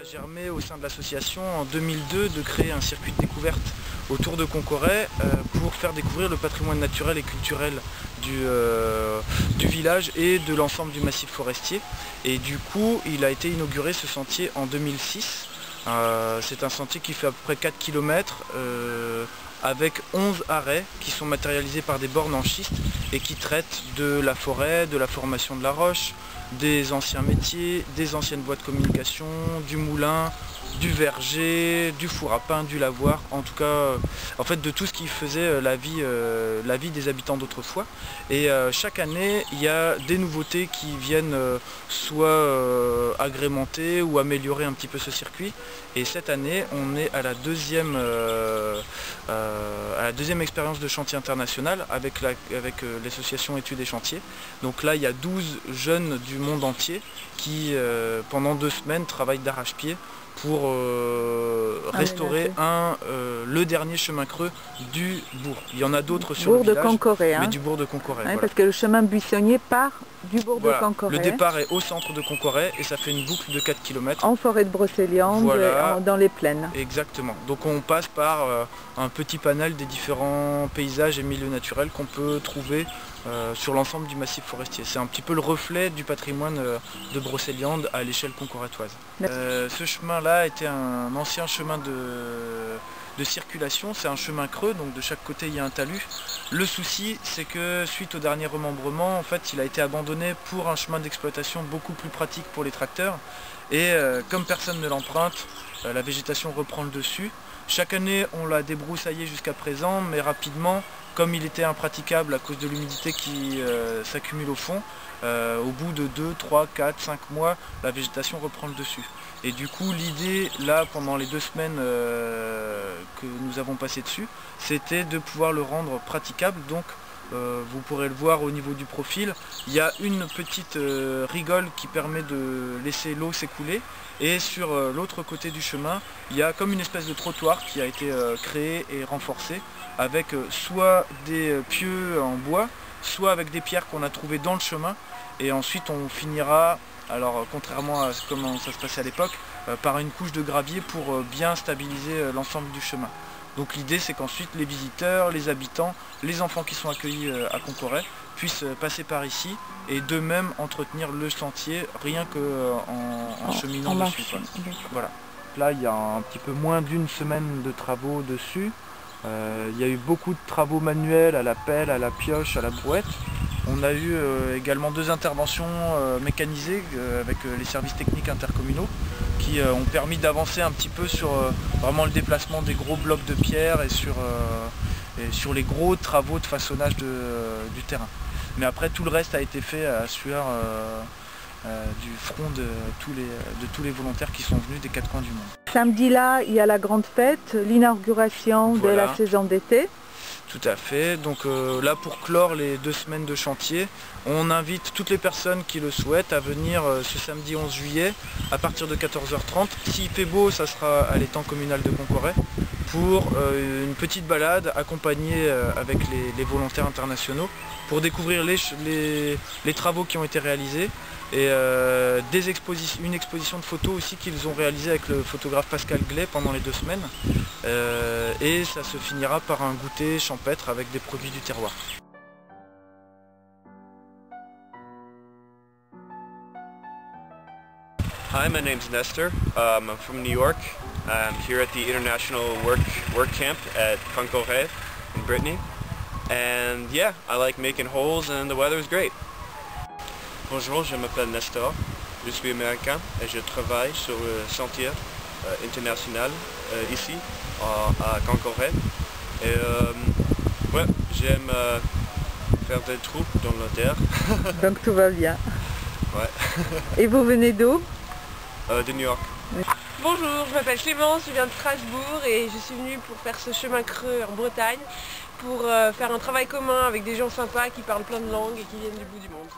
a germé au sein de l'association en 2002 de créer un circuit de découverte autour de Concoret pour faire découvrir le patrimoine naturel et culturel du village et de l'ensemble du massif forestier. Et du coup, il a été inauguré ce sentier en 2006. C'est un sentier qui fait à peu près 4 km avec 11 arrêts qui sont matérialisés par des bornes en schiste et qui traitent de la forêt, de la formation de la roche, des anciens métiers, des anciennes voies de communication, du moulin, du verger, du four à pain, du lavoir, en tout cas en fait de tout ce qui faisait la vie des habitants d'autrefois. Et chaque année il y a des nouveautés qui viennent soit agrémenter ou améliorer un petit peu ce circuit. Et cette année on est à la deuxième expérience de chantier international avec l'association Études et Chantiers. Donc là il y a 12 jeunes du monde entier qui pendant 2 semaines travaillent d'arrache-pied pour restaurer le dernier chemin creux du bourg. Il y en a d'autres sur le village, mais du bourg de Concoret. Voilà. Parce que le chemin buissonnier part du bourg de Concoret. Le départ est au centre de Concoret et ça fait une boucle de 4 km. En forêt de Brocéliande, dans les plaines. Exactement. Donc on passe par un petit panel des différents paysages et milieux naturels qu'on peut trouver sur l'ensemble du massif forestier. C'est un petit peu le reflet du patrimoine de Brocéliande à l'échelle concoretoise. Ce chemin-là était un ancien chemin de circulation, c'est un chemin creux, donc de chaque côté il y a un talus. Le souci c'est que suite au dernier remembrement, en fait il a été abandonné pour un chemin d'exploitation beaucoup plus pratique pour les tracteurs. Et comme personne ne l'emprunte, la végétation reprend le dessus. Chaque année on l'a débroussaillé jusqu'à présent, mais rapidement, comme il était impraticable à cause de l'humidité qui s'accumule au fond, au bout de 2, 3, 4, 5 mois, la végétation reprend le dessus. Et du coup l'idée là pendant les 2 semaines que nous avons passé dessus, c'était de pouvoir le rendre praticable. Donc vous pourrez le voir au niveau du profil, il y a une petite rigole qui permet de laisser l'eau s'écouler. Et sur l'autre côté du chemin, il y a comme une espèce de trottoir qui a été créé et renforcé avec soit des pieux en bois, soit avec des pierres qu'on a trouvées dans le chemin. Et ensuite on finira, alors contrairement à comment ça se passait à l'époque, par une couche de gravier pour bien stabiliser l'ensemble du chemin. Donc l'idée c'est qu'ensuite les visiteurs, les habitants, les enfants qui sont accueillis à Concoret puissent passer par ici et d'eux-mêmes entretenir le sentier rien qu'en cheminant dessus. Voilà. Là il y a un petit peu moins d'1 semaine de travaux dessus. Il y a eu beaucoup de travaux manuels à la pelle, à la pioche, à la brouette. On a eu également 2 interventions mécanisées avec les services techniques intercommunaux qui ont permis d'avancer un petit peu sur vraiment le déplacement des gros blocs de pierre et sur les gros travaux de façonnage du terrain. Mais après tout le reste a été fait à la sueur du front de tous les volontaires qui sont venus des 4 coins du monde. Samedi là, il y a la grande fête, l'inauguration de la saison d'été. Tout à fait, donc là pour clore les 2 semaines de chantier, on invite toutes les personnes qui le souhaitent à venir ce samedi 11 juillet à partir de 14h30. S'il fait beau, ça sera à l'étang communal de Concoret pour une petite balade accompagnée avec les volontaires internationaux pour découvrir les travaux qui ont été réalisés et une exposition de photos aussi qu'ils ont réalisée avec le photographe Pascal Glay pendant les 2 semaines. Et ça se finira par un goûter champêtre avec des produits du terroir. Hi, my name's Nestor. I'm from New York. I'm here at the International Work Camp at Concoret in Brittany. And yeah, I like making holes and the weather is great. Bonjour, je m'appelle Nestor. Je suis américain et je travaille sur le sentier international ici à Concoret. Et ouais, j'aime faire des trous dans la terre. Donc tout va bien. Ouais. Et vous venez d'où? De New York. Bonjour, je m'appelle Clémence, je viens de Strasbourg et je suis venue pour faire ce chemin creux en Bretagne pour faire un travail commun avec des gens sympas qui parlent plein de langues et qui viennent du bout du monde.